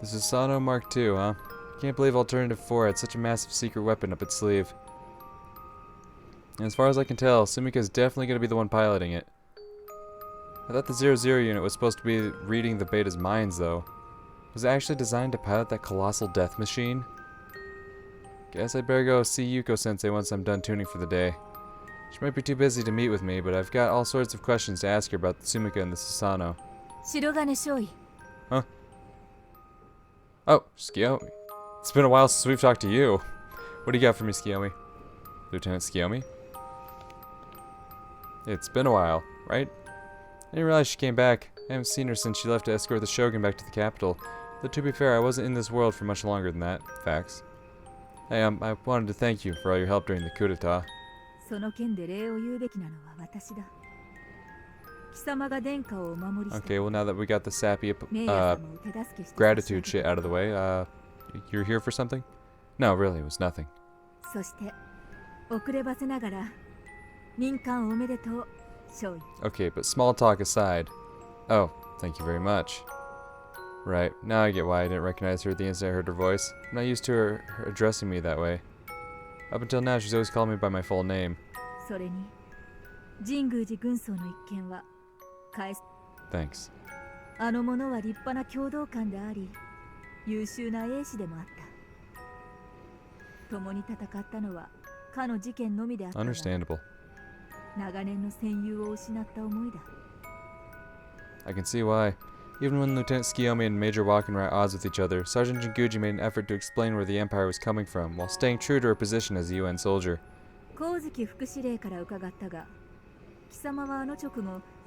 This is Sano Mark II, huh? Can't believe Alternative 4 had such a massive secret weapon up its sleeve. And as far as I can tell, Sumika is definitely going to be the one piloting it. I thought the 00 unit was supposed to be reading the beta's minds, though. Was it actually designed to pilot that colossal death machine? Guess I'd better go see Yuko-sensei once I'm done tuning for the day. She might be too busy to meet with me, but I've got all sorts of questions to ask her about the Sumika and the Susano. Huh? Oh, Tsukuyomi. It's been a while since we've talked to you. What do you got for me, Tsukuyomi? Lieutenant Tsukuyomi? It's been a while, right? I didn't realize she came back. I haven't seen her since she left to escort the Shogun back to the capital. Though to be fair, I wasn't in this world for much longer than that. Facts. Hey, I wanted to thank you for all your help during the coup d'etat. Okay, well now that we got the sappy gratitude shit out of the way, you're here for something? No, really, it was nothing. Okay, but small talk aside. Oh, thank you very much. Right, now I get why I didn't recognize her the instant I heard her voice. I'm not used to her addressing me that way. Up until now, she's always called me by my full name. Thanks. Understandable. I can see why. Even when Lieutenant Tsukuyomi and Major Walken were at odds with each other, Sergeant Jinguji made an effort to explain where the Empire was coming from, while staying true to her position as a UN soldier.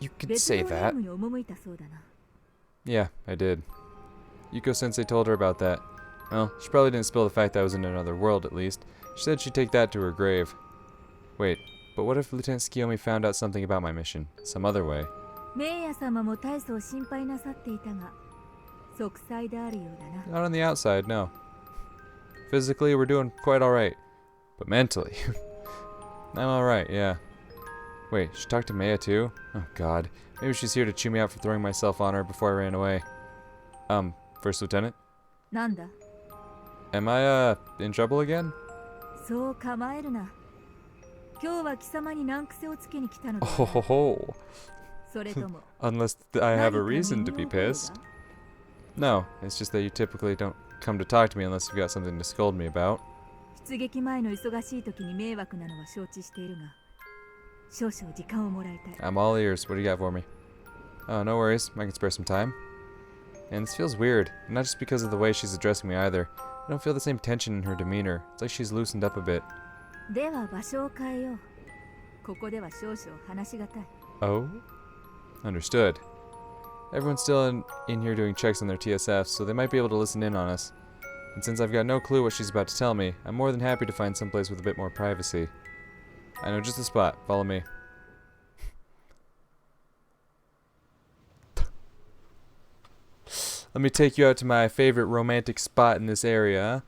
You could say that. Yeah, I did. Yuko-sensei told her about that. Well, she probably didn't spill the fact that I was in another world, at least. She said she'd take that to her grave. Wait, but what if Lieutenant Tsukuyomi found out something about my mission, some other way? Not on the outside, no. Physically, we're doing quite alright. But mentally, I'm alright, yeah. Wait, she talked to Maya too? Oh god. Maybe she's here to chew me out for throwing myself on her before I ran away. First Lieutenant? Am I, in trouble again? Oh, unless I have a reason to be pissed. No, it's just that you typically don't come to talk to me unless you've got something to scold me about. I'm all ears. What do you got for me? Oh, no worries. I can spare some time. And this feels weird. Not just because of the way she's addressing me either. I don't feel the same tension in her demeanor. It's like she's loosened up a bit. Oh? Understood. Everyone's still in here doing checks on their TSFs, so they might be able to listen in on us. And since I've got no clue what she's about to tell me, I'm more than happy to find someplace with a bit more privacy. I know just the spot. Follow me. Let me take you out to my favorite romantic spot in this area.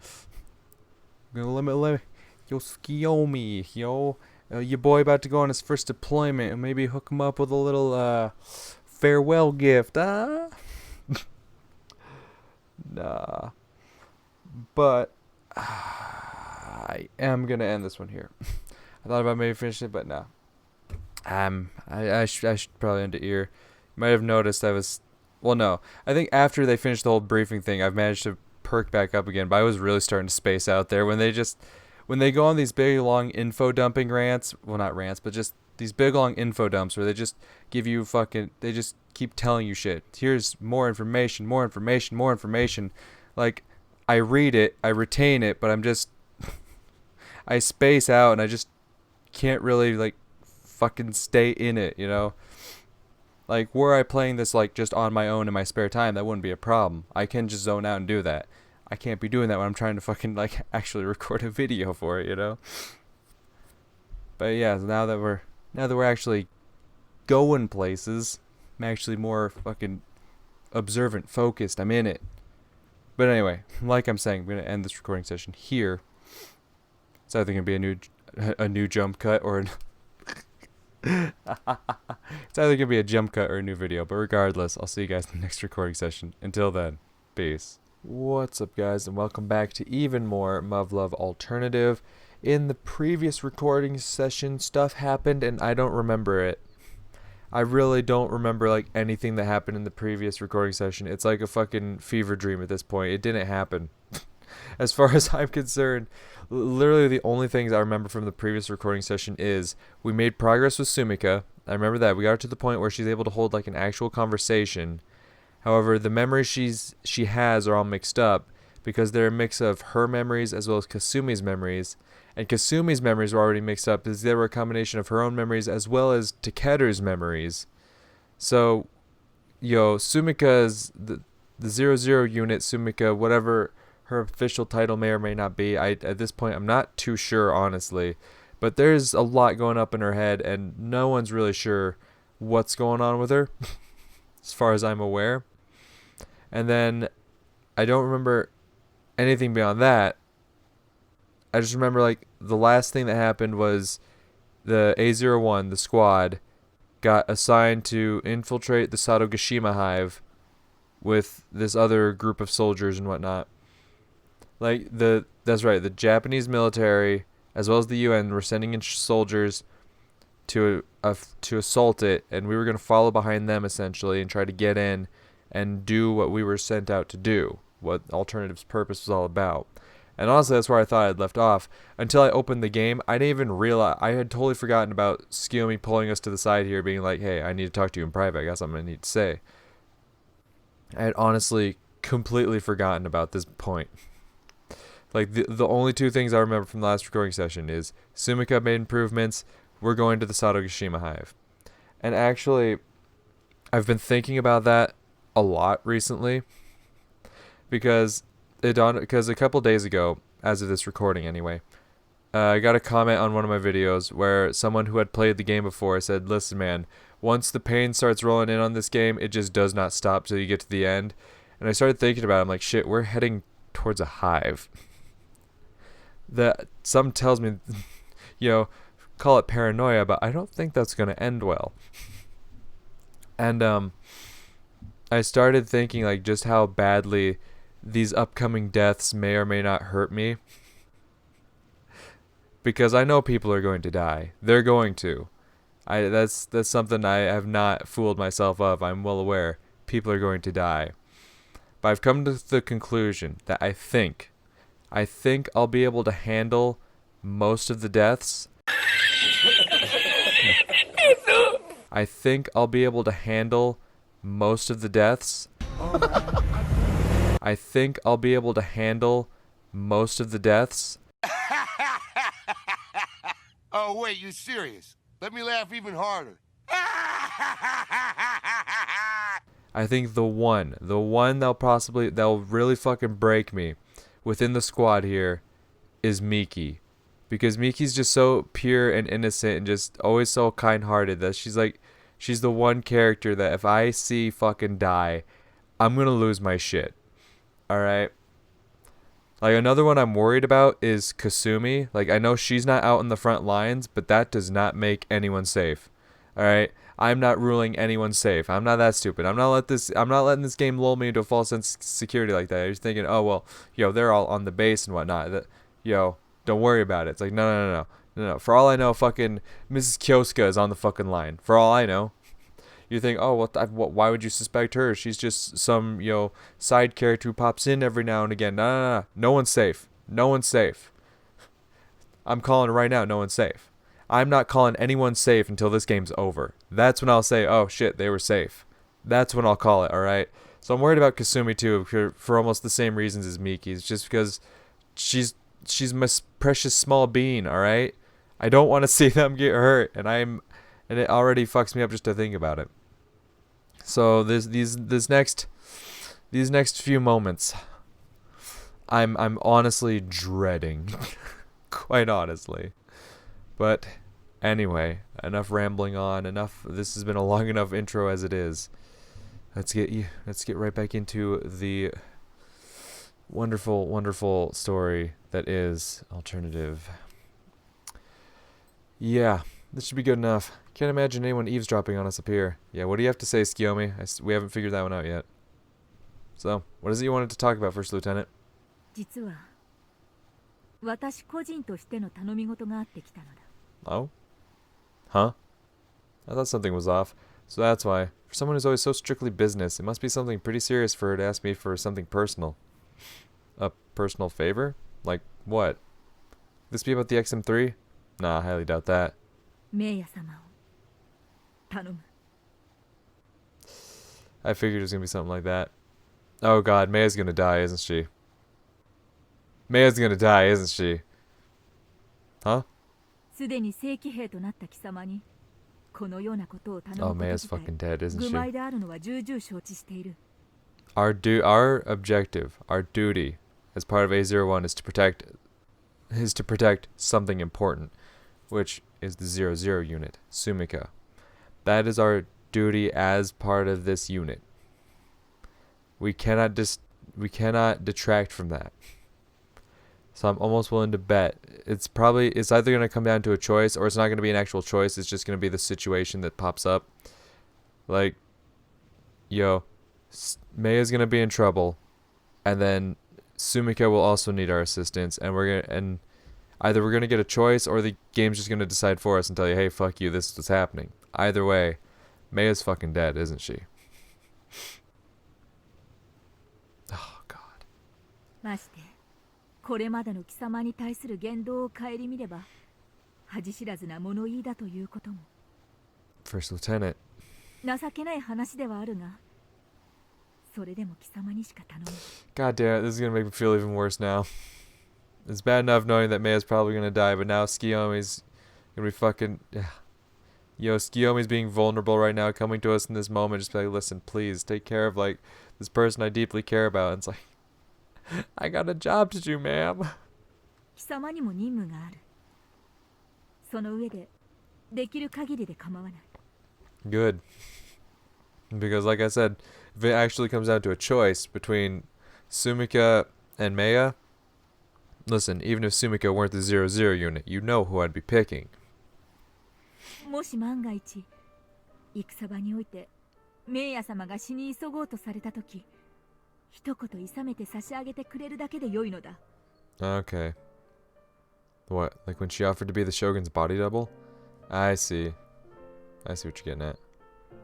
I'm gonna let me. Yo, Tsukuyomi, yo. Your boy about to go on his first deployment, and maybe hook him up with a little, farewell gift, huh? Nah. But, I am gonna end this one here. I thought about maybe finishing it, but no. I should probably end it here. You might have noticed I was... Well, no. I think after they finished the whole briefing thing, I've managed to perk back up again, but I was really starting to space out there when they go on these big, long info dumping rants. Well, not rants, but just these big, long info dumps where they just give you they just keep telling you shit. Here's more information, more information, more information. Like, I read it, I retain it, but I'm just... I space out and I just can't really, like, fucking stay in it, you know? Like, were I playing this, like, just on my own in my spare time, that wouldn't be a problem. I can just zone out and do that. I can't be doing that when I'm trying to fucking, like, actually record a video for it, you know? But yeah, now that we're actually going places, I'm actually more fucking observant, focused, I'm in it. But anyway, like I'm saying, I'm going to end this recording session here. It's either going to be a new jump cut or it's either going to be a jump cut or a new video. But regardless, I'll see you guys in the next recording session. Until then, peace. What's up, guys, and welcome back to even more Muv-Luv Alternative. In the previous recording session, stuff happened and I don't remember it. I really don't remember like anything that happened in the previous recording session. It's like a fucking fever dream at this point. It didn't happen. As far as I'm concerned, literally the only things I remember from the previous recording session is we made progress with Sumika. I remember that. We got to the point where she's able to hold like an actual conversation. However, the memories she has are all mixed up because they're a mix of her memories as well as Kasumi's memories. And Kasumi's memories were already mixed up because they were a combination of her own memories as well as Takeru's memories. So, Sumika's the 00 unit, Sumika, whatever her official title may or may not be. At this point I'm not too sure, honestly. But there's a lot going up in her head and no one's really sure what's going on with her as far as I'm aware. And then I don't remember anything beyond that. I just remember like the last thing that happened was the A01, the squad, got assigned to infiltrate the Sadogashima hive with this other group of soldiers and whatnot. That's right, the Japanese military as well as the UN were sending in soldiers to assault it, and we were going to follow behind them essentially and try to get in and do what we were sent out to do, what Alternative's purpose was all about. And honestly, that's where I thought I'd left off. Until I opened the game, I didn't even realize, I had totally forgotten about Tsukuyomi pulling us to the side here, being like, hey, I need to talk to you in private, I got something I need to say. I had honestly completely forgotten about this point. Like, the only two things I remember from the last recording session is Sumika made improvements, we're going to the Sadogashima hive. And actually, I've been thinking about that a lot recently because a couple days ago, as of this recording anyway, I got a comment on one of my videos where someone who had played the game before said, listen man, once the pain starts rolling in on this game, it just does not stop till you get to the end. And I started thinking about it, I'm like, shit, we're heading towards a hive. That some tells me, call it paranoia, but I don't think that's going to end well. And I started thinking like just how badly these upcoming deaths may or may not hurt me. Because I know people are going to die. They're going to. That's something I have not fooled myself of. I'm well aware. People are going to die. But I've come to the conclusion that I think I'll be able to handle most of the deaths. I think I'll be able to handle most of the deaths. I think I'll be able to handle most of the deaths. Oh, wait, you serious? Let me laugh even harder. I think the one that'll really fucking break me within the squad here is Miki. Because Miki's just so pure and innocent and just always so kind-hearted that she's the one character that if I see fucking die, I'm gonna lose my shit. Alright? Like, another one I'm worried about is Kasumi. Like, I know she's not out in the front lines, but that does not make anyone safe. Alright? I'm not ruling anyone safe. I'm not that stupid. I'm not letting this game lull me into a false sense of security like that. I'm just thinking, oh, well, they're all on the base and whatnot. Don't worry about it. It's like, no. For all I know, fucking Mrs. Kyosuke is on the fucking line. For all I know. You think, oh, why would you suspect her? She's just some, side character who pops in every now and again. No. No one's safe. No one's safe. I'm calling it right now. No one's safe. I'm not calling anyone safe until this game's over. That's when I'll say, oh, shit, they were safe. That's when I'll call it, alright? So I'm worried about Kasumi, too, for almost the same reasons as Miki. It's just because she's my precious small bean, alright? I don't want to see them get hurt, and it already fucks me up just to think about it. So these next few moments, I'm honestly dreading, quite honestly. But anyway, enough rambling on. This has been a long enough intro as it is. Let's get right back into the wonderful, wonderful story that is Alternative. Yeah, this should be good enough. Can't imagine anyone eavesdropping on us up here. Yeah, what do you have to say, Tsukuyomi? We haven't figured that one out yet. So, what is it you wanted to talk about, First Lieutenant? 実は私個人としての頼み事があってきたのだ。 Oh? Huh? I thought something was off. So that's why. For someone who's always so strictly business, it must be something pretty serious for her to ask me for something personal. A personal favor? Like what? This be about the XM3? Nah, I highly doubt that. メイヤ様を頼む。 I figured it was gonna be something like that. Oh god, Maya's gonna die, isn't she? Maya's gonna die, isn't she? Huh? すでに正規兵となった貴様にこのようなことを頼む Oh, こと Maya's 自体 fucking dead, isn't 愚 she? 昧であるのは重々承知している。 Our objective, our duty, as part of A01 is to protect something important, which is the 00 unit, Sumika. That is our duty as part of this unit. We cannot detract from that. So I'm almost willing to bet it's either going to come down to a choice or it's not going to be an actual choice. It's just going to be the situation that pops up. Like, yo, Maya's going to be in trouble, and then Sumika will also need our assistance, and either we're going to get a choice or the game's just going to decide for us and tell you, hey, fuck you, this is what's happening. Either way, Maya's fucking dead, isn't she? Oh, God. ましてこれまでの貴様に対する言動を顧みれば恥知らずな物言いだということも First Lieutenant. 情けない話ではあるがそれでも貴様にしか頼む。 God damn it, this is going to make me feel even worse now. It's bad enough knowing that Maya's probably going to die, but now Tsukuyomi's going to be fucking... Yo, Tsukuyomi's being vulnerable right now, coming to us in this moment, just be like, listen, please, take care of, like, this person I deeply care about. And it's like, I got a job to do, ma'am. 貴様にも任務がある。その上でできる限りで構わない。 Good. Because, like I said, if it actually comes down to a choice between Sumika and Maya, listen, even if Sumika weren't the 00 unit, you know who I'd be picking. もし万が一戦場においてメイヤ様が死に急ごうとされたとき一言諌めて差し上げてくれるだけで良いのだ。 Okay. What? Like when she offered to be the Shogun's body double? I see. I see what you're getting at.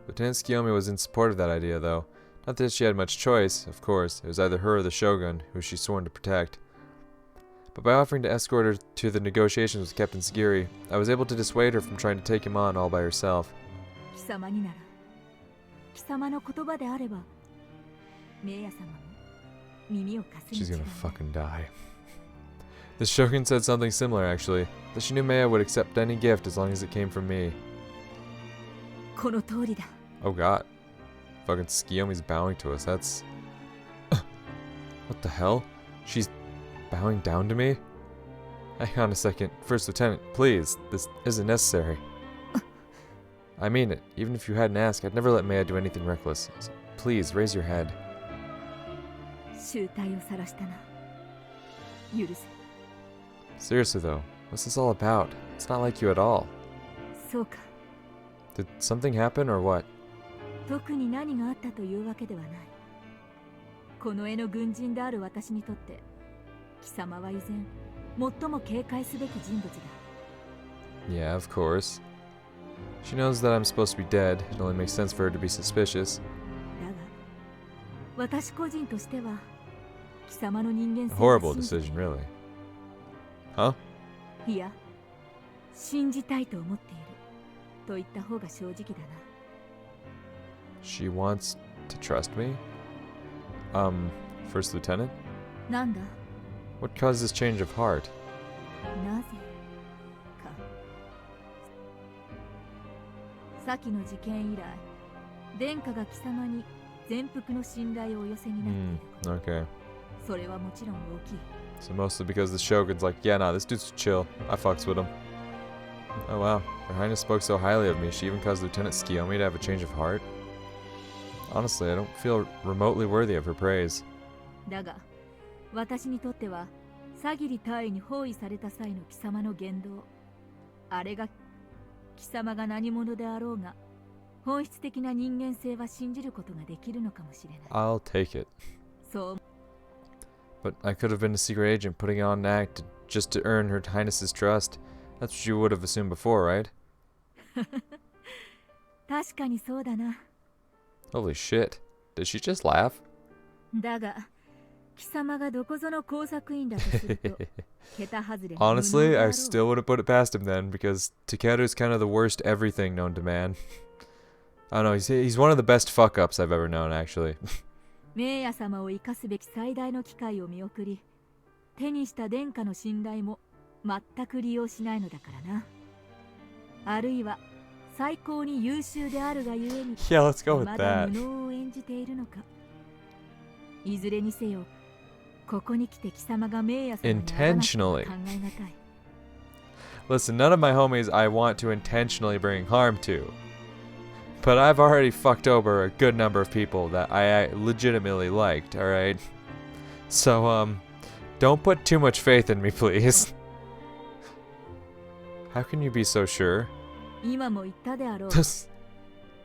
Lieutenant Tsukuyomi was in support of that idea, though. Not that she had much choice, of course. It was either her or the Shogun, who she's sworn to protect. But by offering to escort her to the negotiations with Captain Sagiri, I was able to dissuade her from trying to take him on all by herself. 貴様になら貴様の言葉であればメイヤ様も耳を貸すに She's 違いな gonna い。 fucking die. The Shogun said something similar, actually. That she knew Maya would accept any gift as long as it came from me. この通りだ。 Oh god. Fucking Tsukuyomi's bowing to us. That's... What the hell? She's bowing down to me? Hang on a second. First Lieutenant, please. This isn't necessary. I mean it. Even if you hadn't asked, I'd never let Maya do anything reckless. So please, raise your head. 醜態を晒したな。許せ。 Seriously though, what's this all about? It's not like you at all. そうか。 Did something happen or what? 特に何があったというわけではない。この絵の軍人である私にとって貴様は依然最も警戒すべき人物だ。 Yeah, of course. She knows that I'm supposed to be dead. It only makes sense for her to be suspicious. だが私個人としては貴様の人間 A 性 horrible を信じ decision, really. Huh? いや信じたいと思っていると言った方が正直だな。 She wants to trust me? First Lieutenant? なんだ What caused this change of heart? なぜか。先の事件以来殿下が貴様に全幅の信頼をお寄せになっていること、 Okay. それはもちろん大きい。 So mostly because the Shogun's like, yeah, nah, this dude's chill. I fucks with him. Oh wow, Her Highness spoke so highly of me, she even caused Lieutenant Tsukuyomi to have a change of heart? Honestly, I don't feel remotely worthy of her praise. だが私にとってはサギリ大尉に包囲された際の貴様の言動、あれが貴様が何者であろうが本質的な人間性は信じることができるのかもしれない。 I'll take it. そう But I could have been a secret agent putting on an act just to earn Her Highness's trust. That's what you would have assumed before, right? 確かにそうだな。 Holy shit. Did she just laugh? だが貴様がどこぞの工作員だとすると桁外れの無能 Honestly, だろ I う still wouldn't put it past him then, because Takeru's kind of the worst everything known to man. I don't know, he's one of the best fuck-ups I've ever known, actually. 名誉様を生かすべき最大の機会を見送り、手にした殿下の信頼も全く利用しないのだからな。あるいは最高に優秀であるがゆえに Yeah, let's go with まだ that. 無能を演じているのか。いずれにせよ、ここに来て貴様が名誉様に会わなくては考えがたい。 Listen, none of my homies I want to intentionally bring harm to. But I've already fucked over a good number of people that I legitimately liked, alright? So, don't put too much faith in me, please. How can you be so sure? 今も言ったであろう。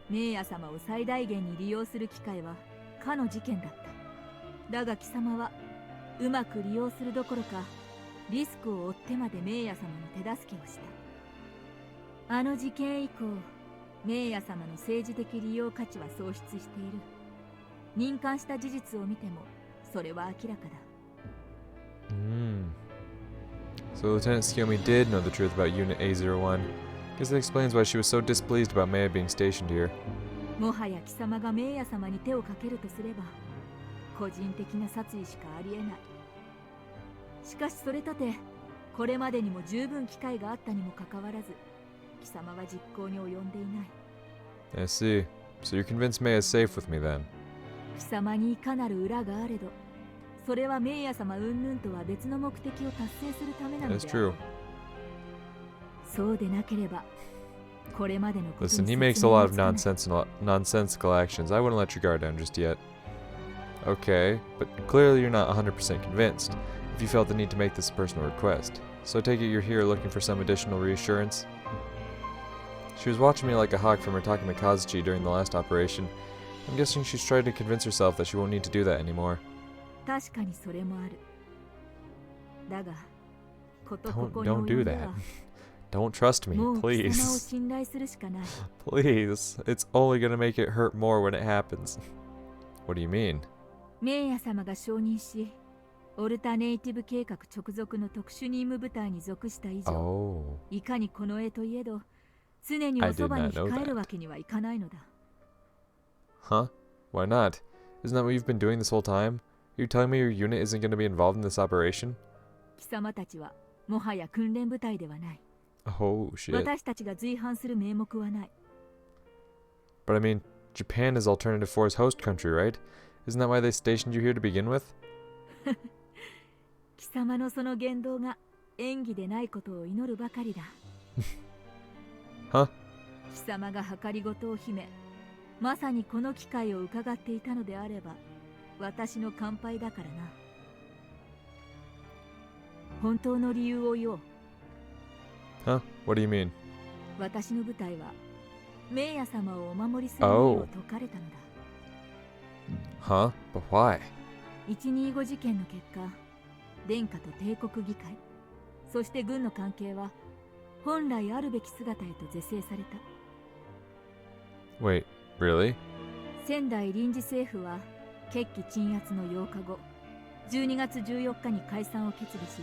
名誉様を最大限に利用する機会はかの事件だった。だが貴様はうまく利用するどころかリスクを負ってまで名誉様の手助けをした。あの事件以降、名誉様の政治的利用価値は喪失している。任官した事実を見てもそれは明らかだ。So Lieutenant Tsukuyomi did know the truth about Unit A01. Guess that explains why she was so displeased about Maya being stationed here. もはや貴様が名誉様に手をかけるとすれば個人的な殺意しかありえない。しかしそれとてこれまでにも十分機会があったにもかかわらず貴様は実行に及んでいない。 I see. So you're convinced Maya's safe with me then? 貴様にいかなる裏があれど、それは名誉様云々とは別の目的を達成するためなので That's ある。 true. そうでなければこれまでのことに Listen, he 説 makes a 明 lot が of つかない。 nonsensical actions. I wouldn't let your guard down just yet. Okay, but clearly you're not 100% convinced. If you felt the need to make this a personal request. So I take it you're here looking for some additional reassurance? She was watching me like a hawk from her talking to Kazuchi during the last operation. I'm guessing she's trying to convince herself that she won't need to do that anymore. 確かにそれもある。だが、ことここに Don't 及 do んで that. は Don't trust me, もう貴様を please. 信頼するしかない。 Please. It's only gonna make it hurt more when it happens. What do you mean? 名誉様が承認し、オルタネイティブ計画直属の特殊任務部隊に属した以上、 Oh. いかにこの絵といえど、常におそばに I did not know 控えるわけにはいかないのだ。 Huh? Why not? Isn't that what you've been doing this whole time? Are you telling me your unit isn't going to be involved in this operation? 貴様たちはもはや訓練部隊ではない。 Oh, shit. 私たちが随伴する名目はない。 But I mean, Japan is Alternative 4's host country, right? Isn't that why they stationed you here to begin with? 貴様のその言動が演技でないことを祈るばかりだ。Huh? 貴様が計りごとを秘め、まさにこの機会を伺っていたのであれば、私の乾杯だからな。本当の理由を言おう。 Huh? What do you mean? 私の部隊は名誉様をお守りする意味を解かれたのだ。 Huh? But why? 125事件の結果、殿下と帝国議会、そして軍の関係は本来あるべき姿へと是正された。 Wait, really? 仙台臨時政府は決起鎮圧の8日後、12月14日に解散を決議し、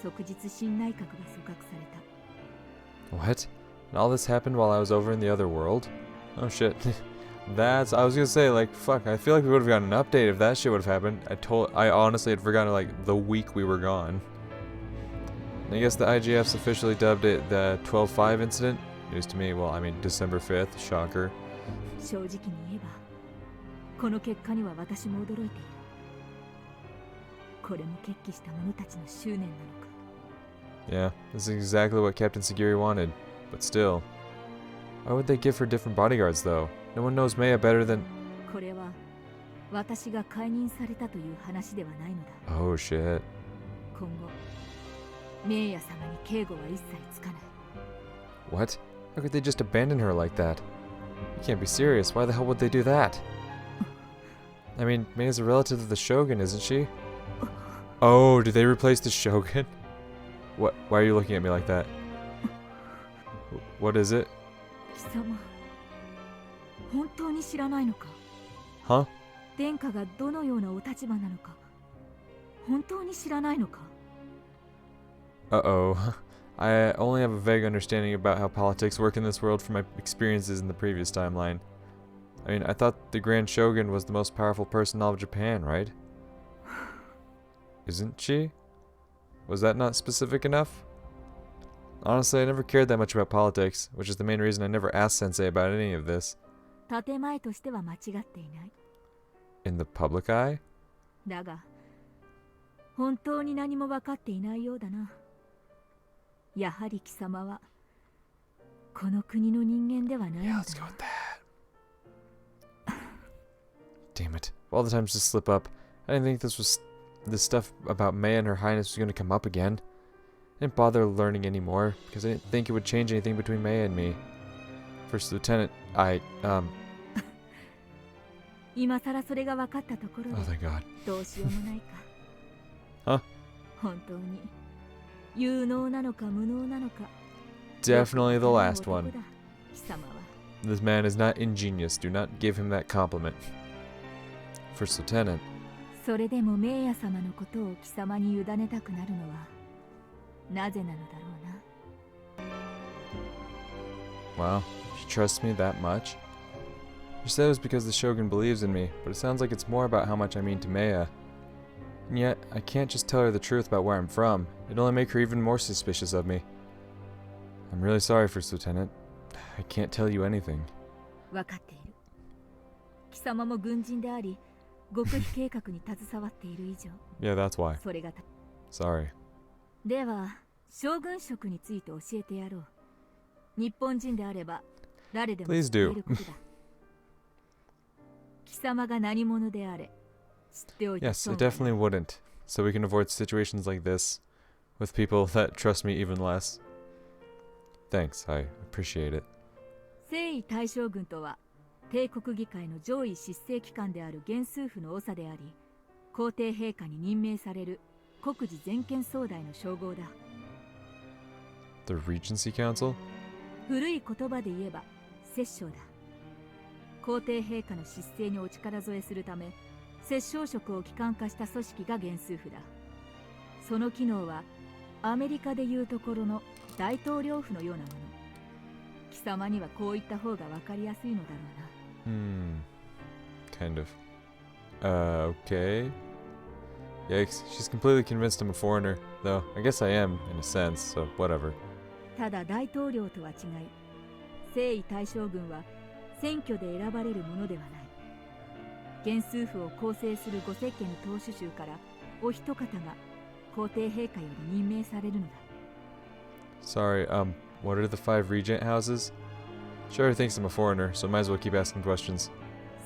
即日新内閣が組閣された。 What? And all this happened while I was over in the other world? Oh shit. That's, I was gonna say, like, fuck, I feel like we would have gotten an update if that shit would have happened. I honestly had forgotten, like, the week we were gone. And I guess the IGF's officially dubbed it the 12-5 incident. News to me, well, I mean, December 5th, shocker. 正直に言えば、この結果には私も驚いている。これも決起した者たちの執念なのか。 Yeah, this is exactly what Captain Sagiri wanted. But still. Why would they give her different bodyguards, though? No one knows Maya better than... これは私が解任されたという話ではないのだ。 Oh, shit. 今後、名誉様に警護は一切つかない。 What? How could they just abandon her like that? You can't be serious. Why the hell would they do that? I mean, Mei's a relative of the Shogun, isn't she? Oh, did they replace the Shogun? What? Why are you looking at me like that? What is it? 貴様本当に知らないのか Huh? 殿下がどのようなお立場なのか本当に知らないのか Uh-oh. I only have a vague understanding about how politics work in this world from my experiences in the previous timeline. I mean, I thought the Grand Shogun was the most powerful person in all of Japan, right? Isn't she? Was that not specific enough? Honestly, I never cared that much about politics, which is the main reason I never asked Sensei about any of this. 建前としては間違っていない In the public eye? だが本当に何も分かっていないようだなやはり貴様はこの国の人間ではない Yeah, の let's だ go な with that. Damn it. All the times just slip up. I didn't think this stuff about Mei and Her Highness was going to come up again. I didn't bother learning anymore, because I didn't think it would change anything between Mei and me. First Lieutenant,今さらそれが分かったところ Oh, で thank God. どうしようもないか Huh? 本当に有能なのか無能なのか Definitely the よくわ last からない one. 男だ貴様は This man is not ingenious. Do not give him that compliment. First Lieutenant. それでも名ヤ様のことを貴様に委ねたくなるのはなぜなのだろうな Wow, she trusts me that much? You said it was because the Shogun believes in me, but it sounds like it's more about how much I mean to Meiya. And yet, I can't just tell her the truth about where I'm from. It'd only make her even more suspicious of me. I'm really sorry, First Lieutenant. I can't tell you anything. 分かっている貴様も軍人であり極秘計画に携わっている以上 Yeah, that's why. それが Sorry. では将軍職について教えてやろう日本人であれば誰でも Please 知って do. いることだ貴様が何者であれ知っておいて Yes, 損 I はない definitely wouldn't. So we can avoid situations like this with people that trust me even less. Thanks, I appreciate it. 征夷大将軍とは帝国議会の上位執政機関である元数府の長であり皇帝陛下に任命される国事全権総代の称号だ The Regency Council? 古い言葉で言えば摂政だ皇帝陛下の執政にお力添えするため摂政職を機関化した組織が元数府だその機能はアメリカでいうところの大統領府のようなもの貴様にはこういった方が分かりやすいのだろうな Kind of. Okay. Yikes, she's completely convinced I'm a foreigner, though I guess I am, in a sense, so whatever. ただ大統領とは違い征夷大将軍は選挙で選ばれるものではない元数府を構成する五石家の当主衆からお一方が皇帝陛下より任命されるのだ Sorry, what are the 5 regent houses? She already thinks I'm a foreigner, so might as well keep asking questions.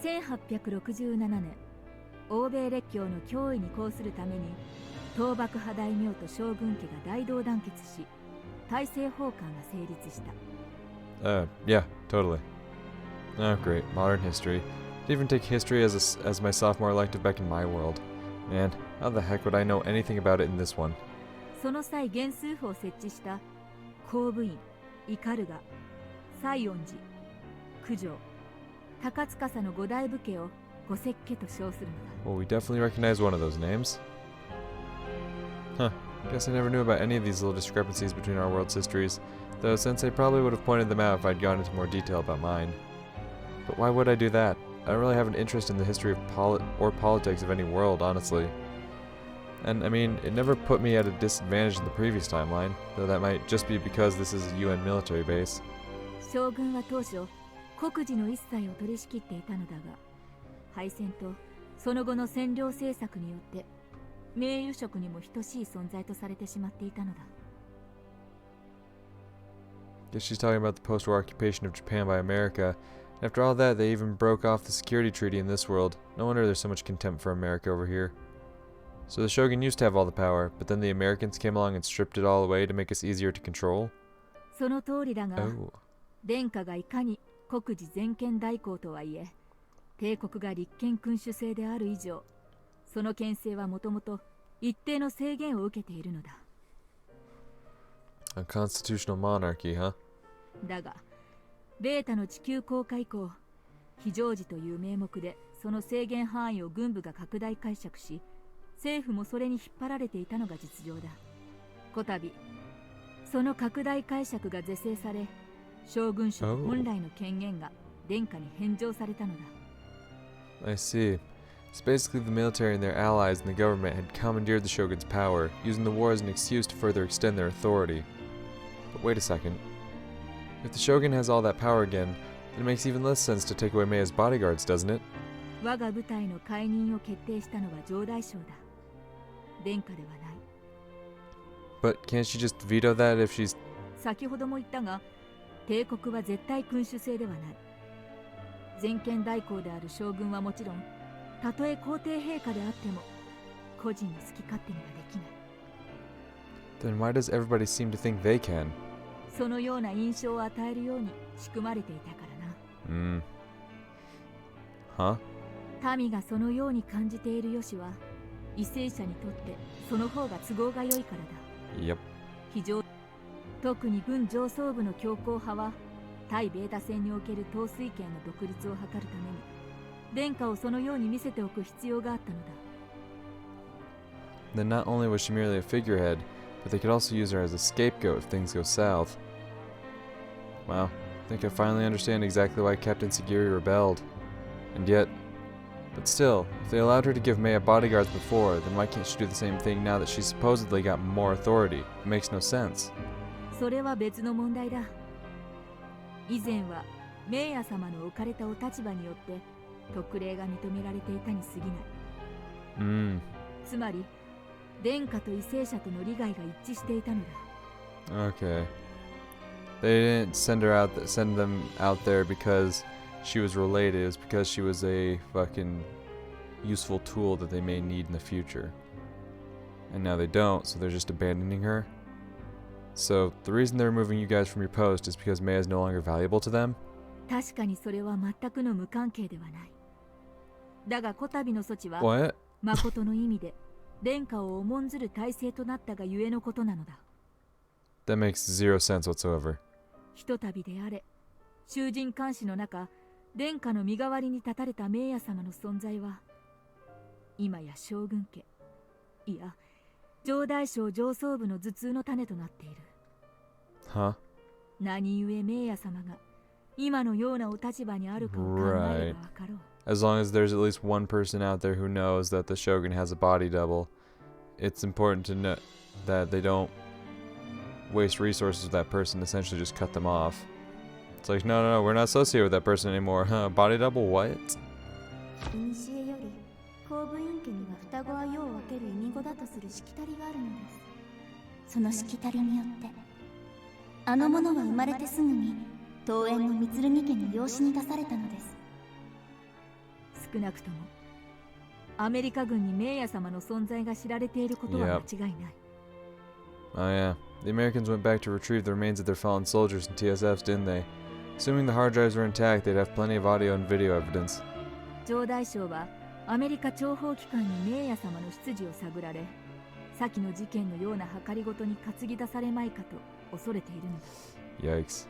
1867年欧米列強の脅威に抗するために倒幕派大名と将軍家が大同団結し大政奉還が成立した Yeah, totally. Oh, great, modern history. Didn't even take history as my sophomore elective back in my world. Man, how the heck would I know anything about it in this one? その際元数府を設置した公務員、斑鳩、西園寺、九条、高司の五大武家を五石家と称するのだ Well, we definitely recognize one of those names. Huh, guess I never knew about any of these little discrepancies between our world's histories, though Sensei probably would have pointed them out if I'd gone into more detail about mine. But why would I do that? I don't really have an interest in the history of politics of any world, honestly. And, I mean, it never put me at a disadvantage in the previous timeline, though that might just be because this is a UN military base. 将軍は当初国事の一切を取り仕切っていたのだが敗戦とその後の占領政策によって名誉職にも等しい存在とされてしまっていたのだ Guess she's talking about the post-war occupation of Japan by America. After all that, they even broke off the security treaty in this world. No wonder there's so much contempt for America over here. So the Shogun used to have all the power, but then the Americans came along and stripped it all away to make us easier to control? その通りだが Oh. 殿下がいかに国事全権代行とはいえ帝国が立憲君主制である以上、その権勢はもともと一定の制限を受けているのだ。A constitutional monarchy, huh? だが、ベータの地球降下以降、非常時という名目でその制限範囲を軍部が拡大解釈し、政府もそれに引っ張られていたのが実情だ。こたび、その拡大解釈が是正され、将軍職本来の権限が殿下に返上されたのだ。I see. So basically the military and their allies in the government had commandeered the shogun's power, using the war as an excuse to further extend their authority. But wait a second. If the shogun has all that power again, then it makes even less sense to take away Meia's bodyguards, doesn't it? 我が部隊の解任を決定したのは城代将だ。殿下ではない。But can't she just veto that if she's... 先ほども言ったが、帝国は絶対君主制ではない。全権代行である将軍はもちろん、たとえ皇帝陛下であっても、個人の好き勝手にはできない。Then why does everybody seem to think they can? そのような印象を与えるように仕組まれていたからな。Huh? 民がそのように感じているよしは、為政者にとってその方が都合が良いからだ。Yep. 非常、特に軍上層部の強硬派は、対ベータ戦における統帥権の独立を図るために、殿下をそのように見せておく必要があったのだ。Then not only was she merely a figurehead, but they could also use her as a scapegoat if things go south. Wow, I think I finally understand exactly why Captain Sagiri rebelled. And yet... But still, if they allowed her to give Meia bodyguards before, then why can't she do the same thing now that she's supposedly got more authority? It makes no sense. それは別の問題だ。以前はメイヤ様の置かれたお立場によって特例が認められていたに過ぎない。つまり、殿下と為政者との利害が一致していたのだ。Okay. They didn't send them out there because she was related. It was because she was a fucking useful tool that they may need in the future. And now they don't, so they're just abandoning her. So the reason they're removing you guys from your post is because Mei is no longer valuable to them? 確かにそれは全くの無関係ではない。だがこたびの措置は What? 誠の意味で殿下を重んずる体制となったがゆえのことなのだ。That makes zero sense whatsoever. ひとたびであれ、囚人監視の中、殿下の身代わりに立たれたメイヤ様の存在は、今や将軍家、いや、城代省上層部の頭痛の種となっている。Huh? 何故メイヤ様が今のようなお立場にあるかを考えればわかろう。As long as there's at least one person out there who knows that the Shogun has a body double, it's important to know that they don't waste resources with that person, essentially just cut them off. It's like, no, we're not associated with that person anymore. Huh? Body double? What? 古より公務員家には双子は世を分ける意味語だとするしきたりがあるのです。そのしきたりによってあの者は生まれてすぐに東園の三剣家に養子に出されたのです。少なくともアメリカ軍にメイヤ様の存在が知られていることは間違いない。Oh yeah, the Americans went back to retrieve the remains of their fallen soldiers and TSFs, didn't they? Assuming the hard drives were intact, they'd have plenty of audio and video evidence. 城代省はアメリカ諜報機関にメイヤ様の出自を探られ、先の事件のような計りごとに担ぎ出されまいかと恐れているのだ。Yikes.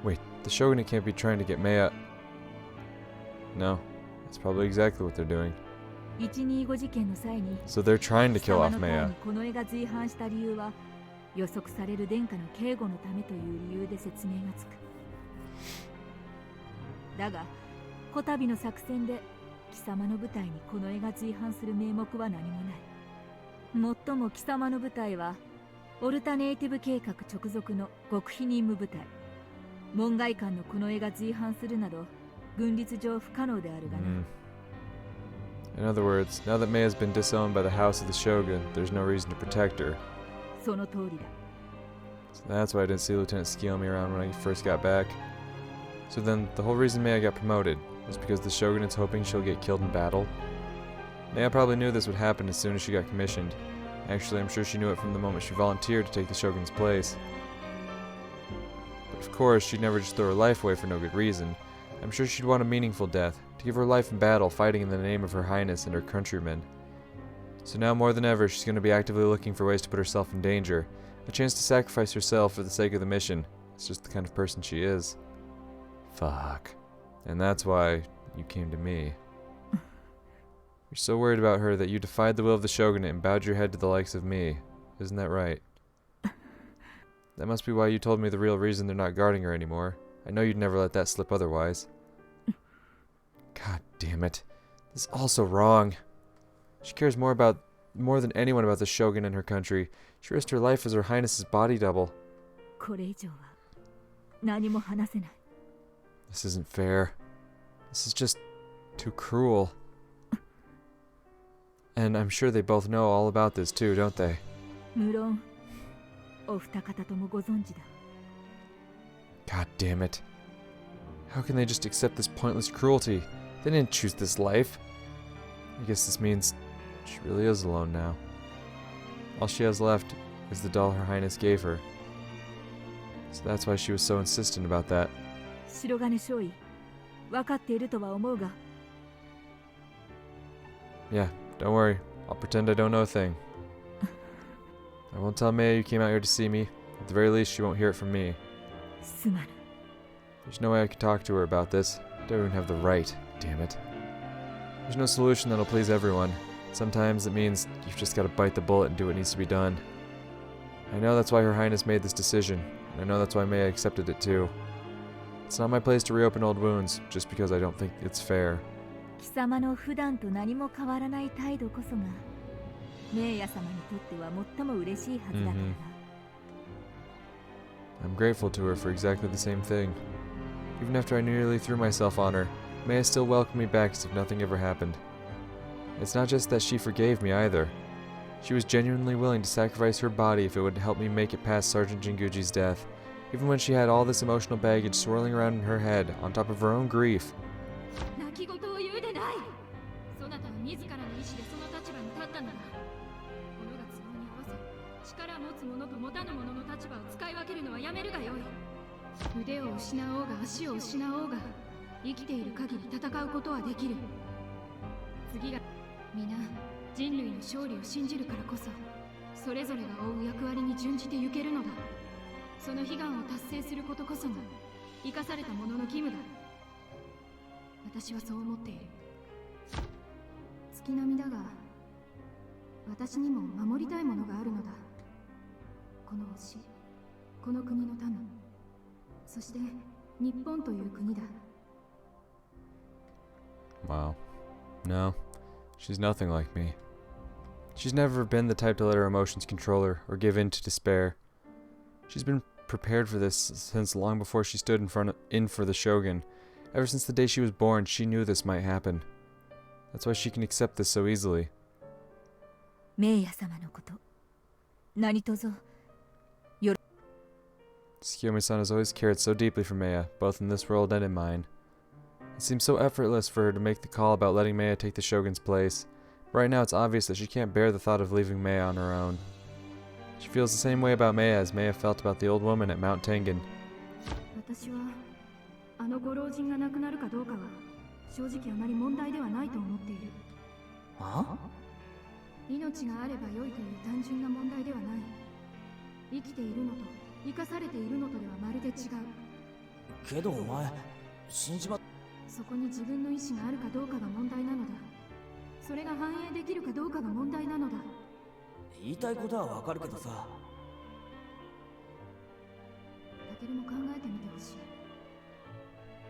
Wait, the Shogunate can't be trying to get Meiya... No, that's probably exactly what they're doing. 125事件の際に So they're trying to kill off 貴様の隊 Meiya. にこの絵が随伴した理由は予測される殿下の警護のためという理由で説明がつく。だがこたびの作戦で貴様の部隊にこの絵が随伴する名目は何もない。もっとも貴様の部隊はオルタネイティブ計画直属の極秘任務部隊。門外漢のこの絵が随伴するなど軍律上不可能であるがな。In other words, now that Meiya's been disowned by the house of the Shogun, there's no reason to protect her. その通りだ。So that's why I didn't see Lieutenant Tsukuyomi around when I first got back. So then, the whole reason Meiya got promoted was because the Shogunate's hoping she'll get killed in battle? Meiya probably knew this would happen as soon as she got commissioned. Actually, I'm sure she knew it from the moment she volunteered to take the Shogun's place. But of course, she'd never just throw her life away for no good reason. I'm sure she'd want a meaningful death, to give her life in battle, fighting in the name of her highness and her countrymen. So now more than ever, she's going to be actively looking for ways to put herself in danger, a chance to sacrifice herself for the sake of the mission. It's just the kind of person she is. Fuck. And that's why you came to me. You're so worried about her that you defied the will of the shogunate and bowed your head to the likes of me. Isn't that right? That must be why you told me the real reason they're not guarding her anymore. I know you'd never let that slip otherwise. God damn it. This is also wrong. She cares more than anyone about the shogun and her country. She risked her life as her highness's body double. これ以上は何も話せない。 This isn't fair. This is just too cruel. And I'm sure they both know all about this too, don't they? 無論、お二方ともご存知だ。 God damn it. How can they just accept this pointless cruelty? They didn't choose this life. I guess this means she really is alone now. All she has left is the doll her highness gave her. So that's why she was so insistent about that. 白金少尉、分かっているとは思うが。 Yeah, don't worry. I'll pretend I don't know a thing. I won't tell Mei you came out here to see me. At the very least, she won't hear it from me. すまぬ。 There's no way I can talk to her about this. I don't even have the right. Damn it. There's no solution that'll please everyone. Sometimes it means you've just got to bite the bullet and do what needs to be done. I know that's why Her Highness made this decision, and I know that's why Mei accepted it too. It's not my place to reopen old wounds, just because I don't think it's fair. 貴様の普段と何も変わらない態度こそが、名耶様にとっては最も嬉しいはずだからな。I'm grateful to her for exactly the same thing. Even after I nearly threw myself on her, Mei still welcomed me back as if nothing ever happened. It's not just that she forgave me either. She was genuinely willing to sacrifice her body if it would help me make it past Sergeant Jinguji's death, even when she had all this emotional baggage swirling around in her head on top of her own grief. 泣き言を言うでない。そなたは自らの意志でその立場に立ったんだな。己が都合に合わせ、力持つ者と持たぬ者の立場を使い分けるのはやめるがよい。腕を失おうが足を失おうが、生きている限り戦うことはできる。次が皆人類の勝利を信じるからこそ、それぞれが負う役割に準じてゆけるのだ。その悲願を達成することこそが生かされた者の義務だ。私はそう思っている。月並みだが、私にも守りたいものがあるのだ。この星、この国の民、そして日本という国だ。Wow. No, she's nothing like me. She's never been the type to let her emotions control her or give in to despair. She's been prepared for this since long before she stood in for the Shogun. Ever since the day she was born, she knew this might happen. That's why she can accept this so easily. 名耶様のこと、何卒。Tsukuyomi-san has always cared so deeply for Maya, both in this world and in mine. It seems so effortless for her to make the call about letting Maya take the Shogun's place. But right now it's obvious that she can't bear the thought of leaving Maya on her own. She feels the same way about Maya as Maya felt about the old woman at Mount Tengen. 私はあのご老人が亡くなるかどうかは正直あまり問題ではないと思っている。は？命があれば良いという単純な問題ではない。生きているのと生かされているのとではまるで違う。けどお前、死んじまっ。そこに自分の意志があるかどうかが問題なのだ。それが反映できるかどうかが問題なのだ。言いたいことはわかるけどさ。タケルも考えてみてほしい。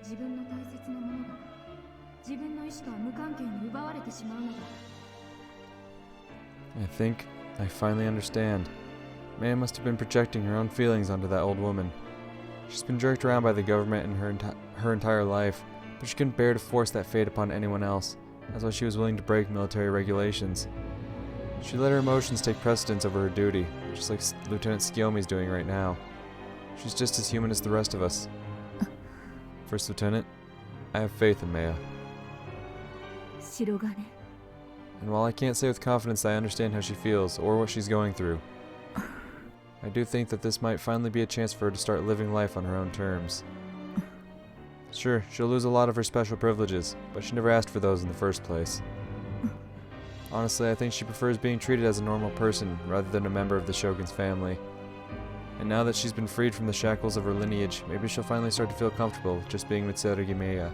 自分の大切なものが自分の意志とは無関係に奪われてしまうのだ。I think I finally understand. Maya must have been projecting her own feelings onto that old woman. She's been jerked around by the government in her entire life, but she couldn't bear to force that fate upon anyone else. That's why she was willing to break military regulations. She let her emotions take precedence over her duty, just like Lieutenant Tsukuyomi's doing right now. She's just as human as the rest of us. First Lieutenant, I have faith in Maya. 白金。 And while I can't say with confidence I understand how she feels or what she's going through, I do think that this might finally be a chance for her to start living life on her own terms. Sure, she'll lose a lot of her special privileges, but she never asked for those in the first place. Honestly, I think she prefers being treated as a normal person rather than a member of the Shogun's family. And now that she's been freed from the shackles of her lineage, maybe she'll finally start to feel comfortable just being with Tsukuyomi.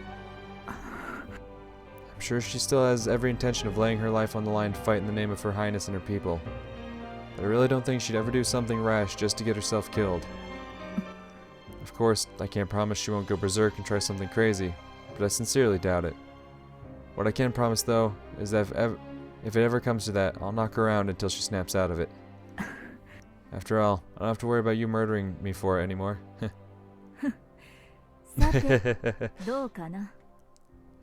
I'm sure she still has every intention of laying her life on the line to fight in the name of her highness and her people. But I really don't think she'd ever do something rash just to get herself killed. Of course, I can't promise she won't go berserk and try something crazy, but I sincerely doubt it. What I can promise, though, is that if it ever comes to that, I'll knock her around until she snaps out of it. After all, I don't have to worry about you murdering me for it anymore.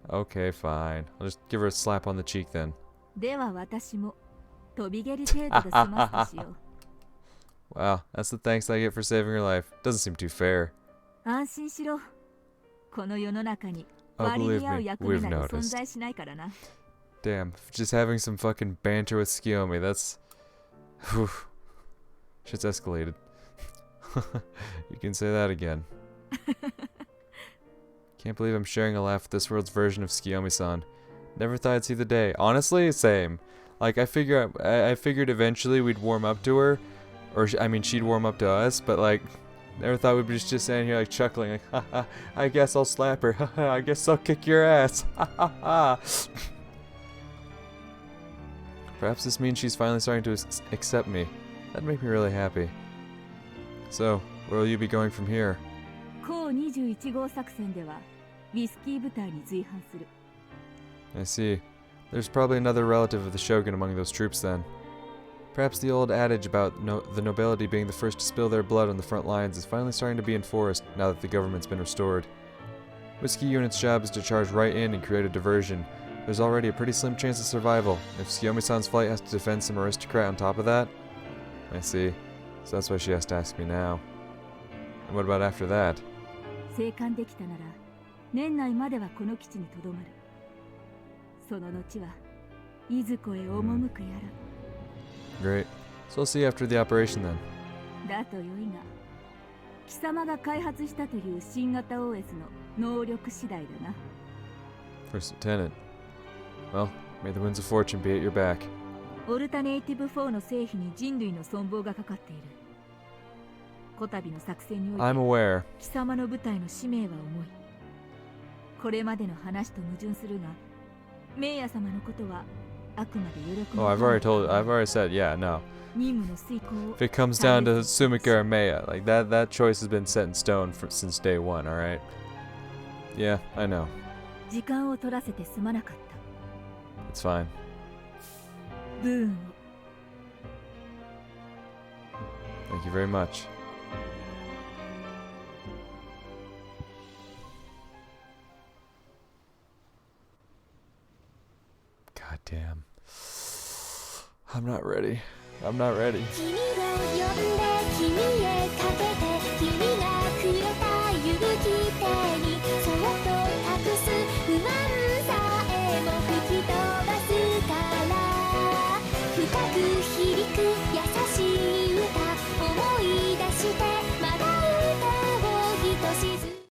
Okay, fine. I'll just give her a slap on the cheek then. Wow, that's the thanks I get for saving her life. Doesn't seem too fair. Oh, believe me, we've noticed. Damn, just having some fucking banter with Tsukuyomi, that's... Whew. Shit's escalated. You can say that again. Can't believe I'm sharing a laugh with this world's version of Tsukuyomi-san. Never thought I'd see the day. Honestly, same. Like, I figured eventually we'd warm up to her. Or, I mean, she'd warm up to us, but, like, never thought we'd be just standing here, like, chuckling, like, ha ha, I guess I'll slap her, ha ha, I guess I'll kick your ass, ha ha ha. Perhaps this means she's finally starting to accept me. That'd make me really happy. So, where will you be going from here? I see. There's probably another relative of the Shogun among those troops then. Perhaps the old adage about the nobility being the first to spill their blood on the front lines is finally starting to be enforced now that the government's been restored. Whiskey Unit's job is to charge right in and create a diversion. There's already a pretty slim chance of survival. If Tsukuyomi-san's flight has to defend some aristocrat on top of that? I see. So that's why she has to ask me now. And what about after that? Great. So we'll see you after the operation then. First Lieutenant. Well, may the winds of fortune be at your back. I'm aware. Oh, I've already said, yeah, no. If it comes down to Sumika or Meiya, like that choice has been set in stone since day one, alright? Yeah, I know. It's fine. Thank you very much. God damn. I'm not ready. I'm not ready.